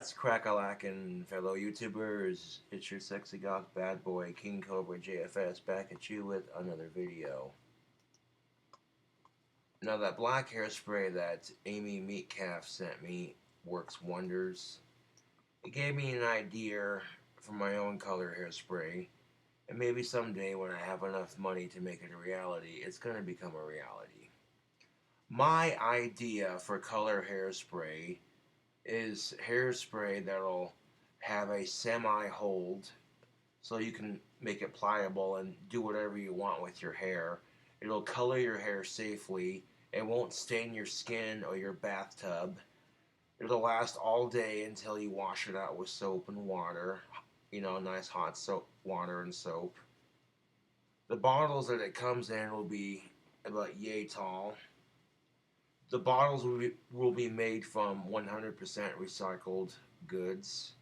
It's crack-a-lackin' fellow YouTubers. It's your sexy goth bad boy King Cobra JFS back at you with another video. Now that black hairspray that Amy Meatcalf sent me works wonders. It gave me an idea for my own color hairspray, and maybe someday when I have enough money to make it a reality, it's gonna become a reality. My idea for color hairspray is hairspray that'll have a semi hold so you can make it pliable and do whatever you want with your hair. It'll color your hair safely. It won't stain your skin or your bathtub. It'll last all day until you wash it out with soap and water. Nice hot soap, water and soap. The bottles that it comes in will be about yay tall. The bottles will be made from 100% recycled goods.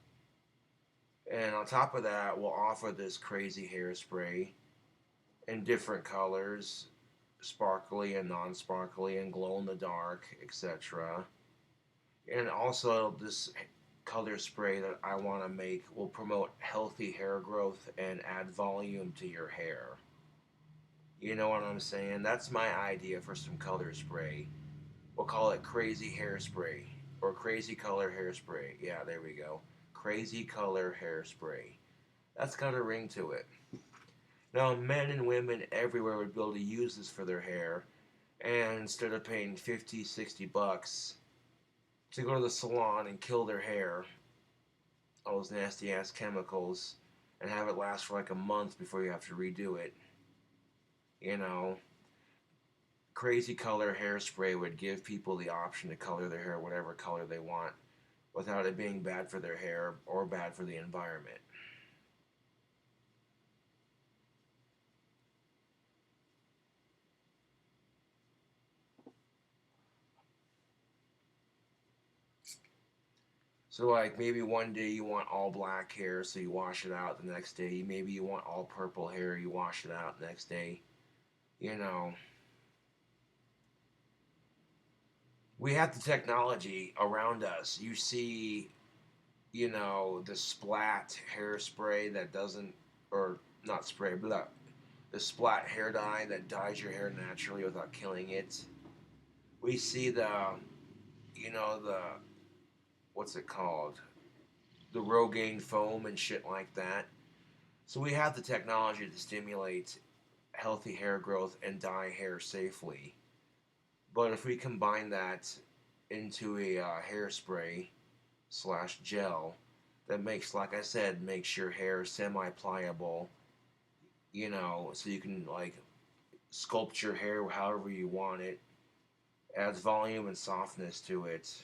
And on top of that, we'll offer this crazy hairspray in different colors, sparkly and non-sparkly and glow in the dark, etc. And also this color spray that I want to make will promote healthy hair growth and add volume to your hair. You know what I'm saying? That's my idea for some color spray. We'll call it crazy hairspray or crazy color hairspray. Yeah, there we go. Crazy color hairspray. That's got a ring to it. Now, men and women everywhere would be able to use this for their hair, and instead of paying 50, 60 bucks to go to the salon and kill their hair, all those nasty ass chemicals, and have it last for like a month before you have to redo it, you know, crazy color hairspray would give people the option to color their hair whatever color they want without it being bad for their hair or bad for the environment. So like maybe one day you want all black hair, so you wash it out. The next day, maybe you want all purple hair, you wash it out. The next day, you know, we have the technology around us. You see, the splat hairspray that doesn't, or not spray, but the splat hair dye that dyes your hair naturally without killing it. We see the what's it called? The Rogaine foam and shit like that. So we have the technology to stimulate healthy hair growth and dye hair safely. But if we combine that into a hairspray slash gel that makes, like I said, makes your hair semi pliable, so you can like sculpt your hair however you want it, adds volume and softness to it.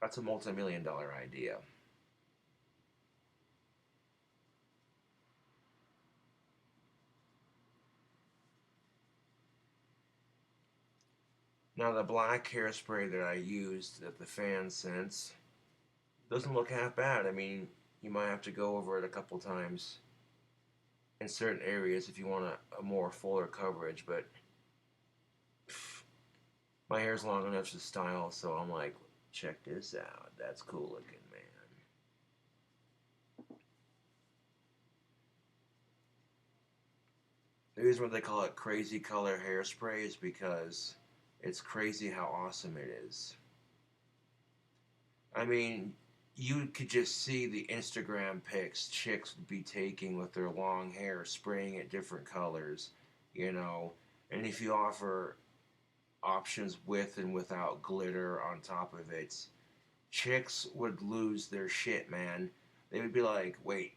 That's a multi-million-dollar idea. Now the black hairspray that I used that the fan sent doesn't look half bad. I mean, you might have to go over it a couple times in certain areas if you want a more fuller coverage, but pff, my hair's long enough to style, so I'm like, check this out. That's cool looking, man. The reason why they call it crazy color hairspray is because it's crazy how awesome it is. I mean, you could just see the Instagram pics chicks would be taking with their long hair, spraying it different colors, you know. And if you offer options with and without glitter on top of it, chicks would lose their shit, man. They would be like, wait,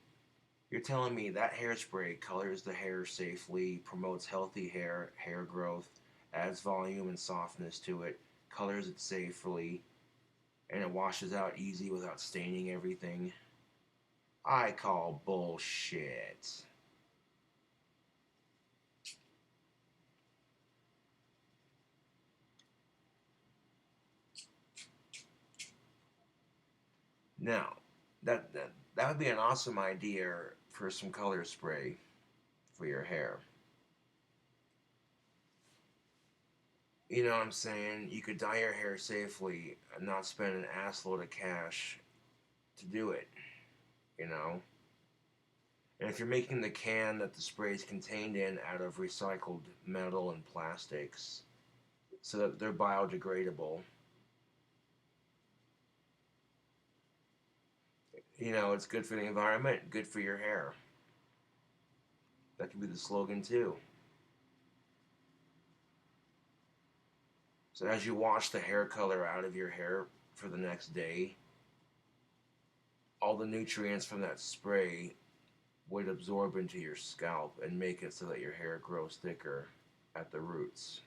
you're telling me that hairspray colors the hair safely, promotes healthy hair growth, adds volume and softness to it, colors it safely, and it washes out easy without staining everything. I call bullshit. Now, that would be an awesome idea for some color spray for your hair. You know what I'm saying? You could dye your hair safely and not spend an assload of cash to do it, you know. And if you're making the can that the spray is contained in out of recycled metal and plastics so that they're biodegradable, it's good for the environment, good for your hair. That could be the slogan too. So as you wash the hair color out of your hair for the next day, all the nutrients from that spray would absorb into your scalp and make it so that your hair grows thicker at the roots.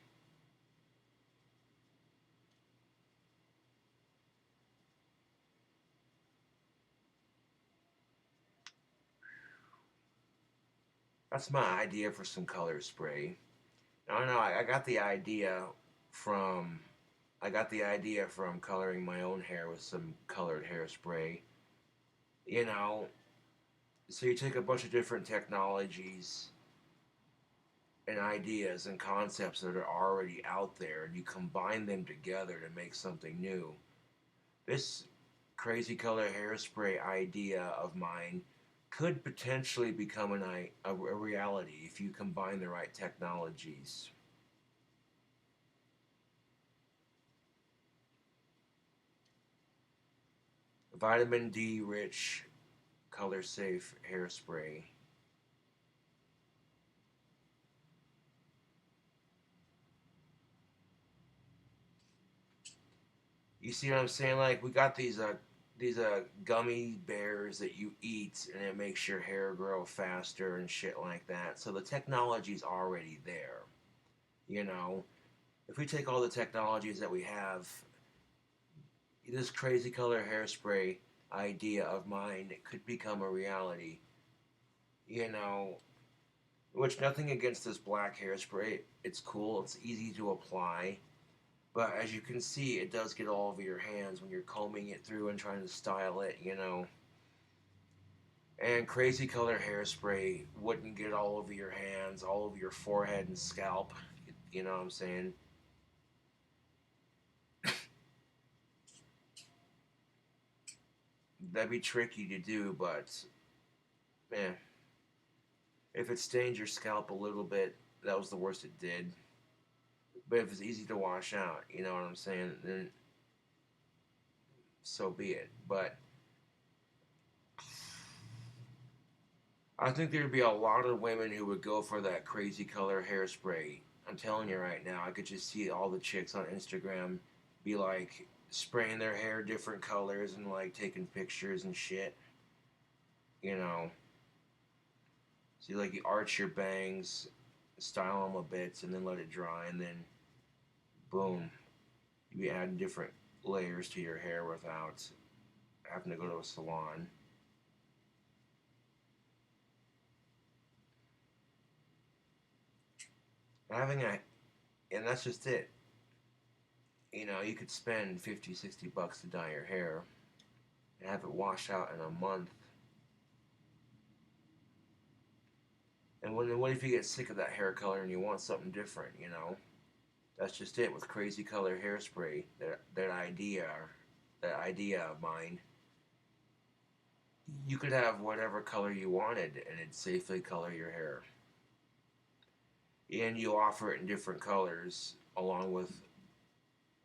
That's my idea for some color spray. I don't know. I got the idea from coloring my own hair with some colored hairspray. You know, so you take a bunch of different technologies and ideas and concepts that are already out there, and you combine them together to make something new. This crazy color hairspray idea of mine could potentially become a reality if you combine the right technologies. Vitamin D rich, color safe hairspray. You see what I'm saying? Like we got these gummy bears that you eat and it makes your hair grow faster and shit like that. So the technology's already there. You know, if we take all the technologies that we have, this crazy color hairspray idea of mine could become a reality. You know, which nothing against this black hairspray. It's cool. It's easy to apply. But as you can see, it does get all over your hands when you're combing it through and trying to style it. And crazy color hairspray wouldn't get all over your hands, all over your forehead and scalp. You know what I'm saying? That'd be tricky to do, but man, if it stained your scalp a little bit, that was the worst it did. But if it's easy to wash out, you know what I'm saying, then so be it. But I think there'd be a lot of women who would go for that crazy color hairspray. I'm telling you right now, I could just see all the chicks on Instagram be like spraying their hair different colors and like taking pictures and shit. You know, so you like you arch your bangs, style them a bit, and then let it dry, and then boom, you be adding different layers to your hair without having to go to a salon. Having a, and that's just it. You could spend 50, $60 to dye your hair and have it wash out in a month. And what if you get sick of that hair color and you want something different? That's just it with crazy color hairspray. That idea of mine. You could have whatever color you wanted and it'd safely color your hair. And you offer it in different colors along with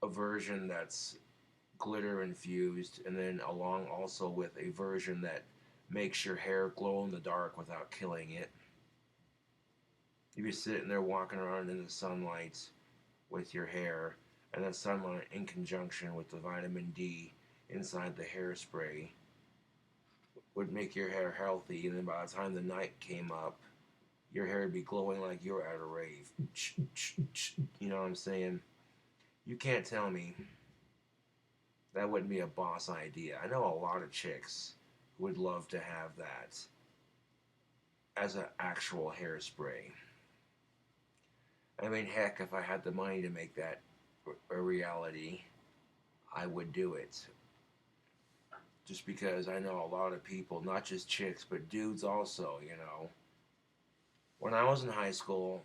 a version that's glitter infused, and then along also with a version that makes your hair glow in the dark without killing it. You'd be sitting there walking around in the sunlight with your hair, and that sunlight in conjunction with the vitamin D inside the hairspray would make your hair healthy, and then by the time the night came up, your hair would be glowing like you were at a rave. You know what I'm saying? You can't tell me that wouldn't be a boss idea. I know a lot of chicks would love to have that as an actual hairspray. I mean, heck, if I had the money to make that a reality, I would do it. Just because I know a lot of people, not just chicks, but dudes also. When I was in high school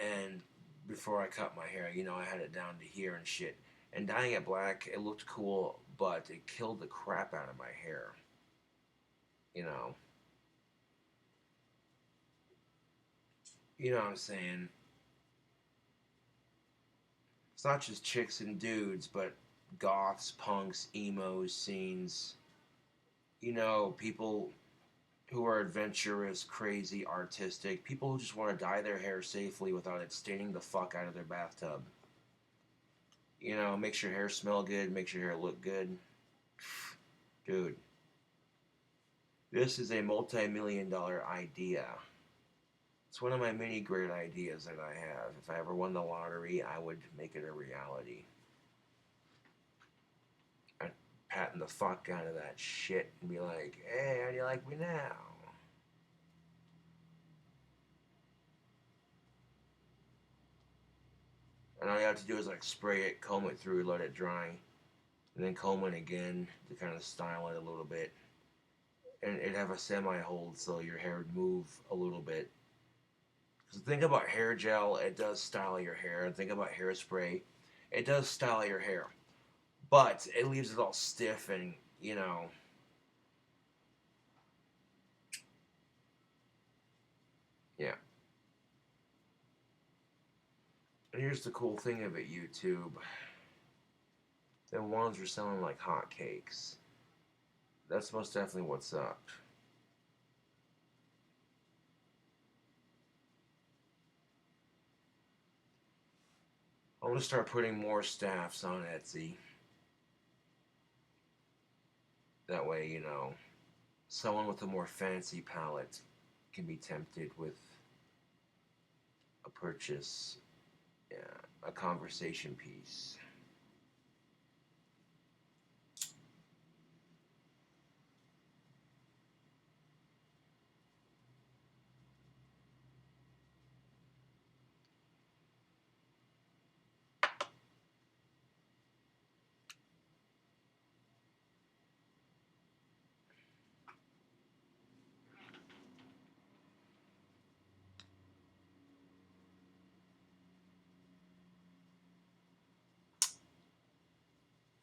and before I cut my hair, I had it down to here and shit. And dyeing it black, it looked cool but it killed the crap out of my hair. You know, you know what I'm saying? It's not just chicks and dudes, but goths, punks, emos, scenes. You know, people who are adventurous, crazy, artistic. People who just want to dye their hair safely without it staining the fuck out of their bathtub. You know, makes your hair smell good, makes your hair look good. Dude, this is a multi-million-dollar idea. It's one of my many great ideas that I have. If I ever won the lottery, I would make it a reality. I'd patent the fuck out of that shit and be like, hey, how do you like me now? And all you have to do is like spray it, comb it through, let it dry, and then comb it again to kind of style it a little bit. And it'd have a semi-hold so your hair would move a little bit. So think about hair gel, it does style your hair. And think about hairspray, it does style your hair. But it leaves it all stiff and, you know. Yeah. And here's the cool thing of it, YouTube. The wands are selling like hotcakes. That's most definitely what's up. I'm gonna start putting more staffs on Etsy. That way, you know, someone with a more fancy palette can be tempted with a purchase, yeah, a conversation piece.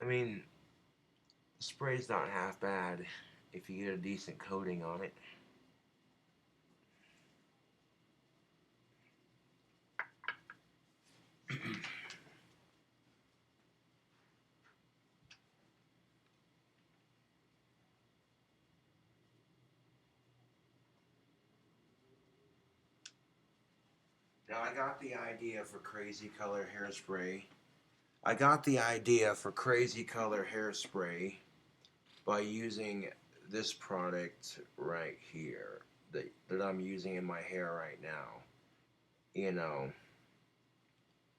I mean, spray's not half bad if you get a decent coating on it. Now, I got the idea for crazy color hairspray. I got the idea for crazy color hairspray by using this product right here that I'm using in my hair right now. You know,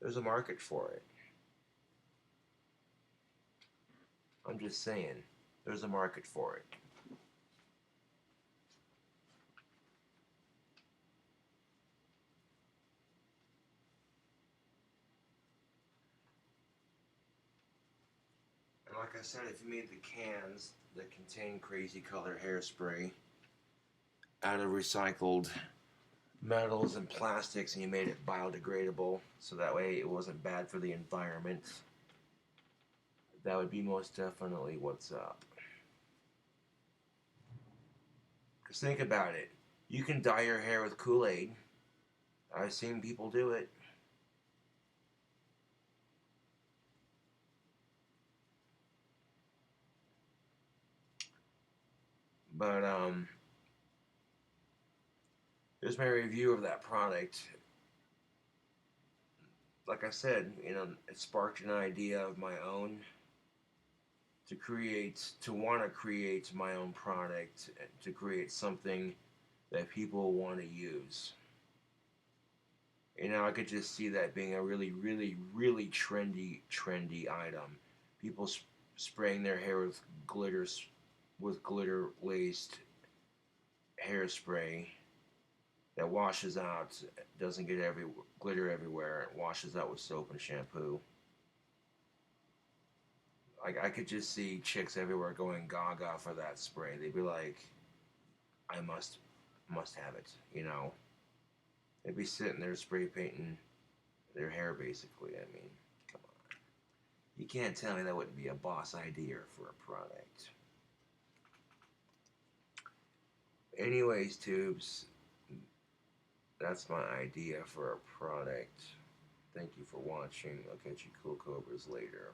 there's a market for it. I'm just saying, there's a market for it. And like I said, if you made the cans that contain crazy color hairspray out of recycled metals and plastics and you made it biodegradable so that way it wasn't bad for the environment, that would be most definitely what's up. Because think about it. You can dye your hair with Kool-Aid. I've seen people do it. But here's my review of that product. Like I said, you know, it sparked an idea of my own to want to create my own product, to create something that people want to use. You know, I could just see that being a really, really, really trendy item. People spraying their hair with glitter laced hairspray that washes out, doesn't get glitter everywhere. It washes out with soap and shampoo. Like I could just see chicks everywhere going gaga for that spray. They'd be like, "I must have it," you know. They'd be sitting there spray painting their hair, basically. I mean, come on. You can't tell me that wouldn't be a boss idea for a product. Anyways, tubes, that's my idea for a product. Thank you for watching. I'll catch you cool cobras later.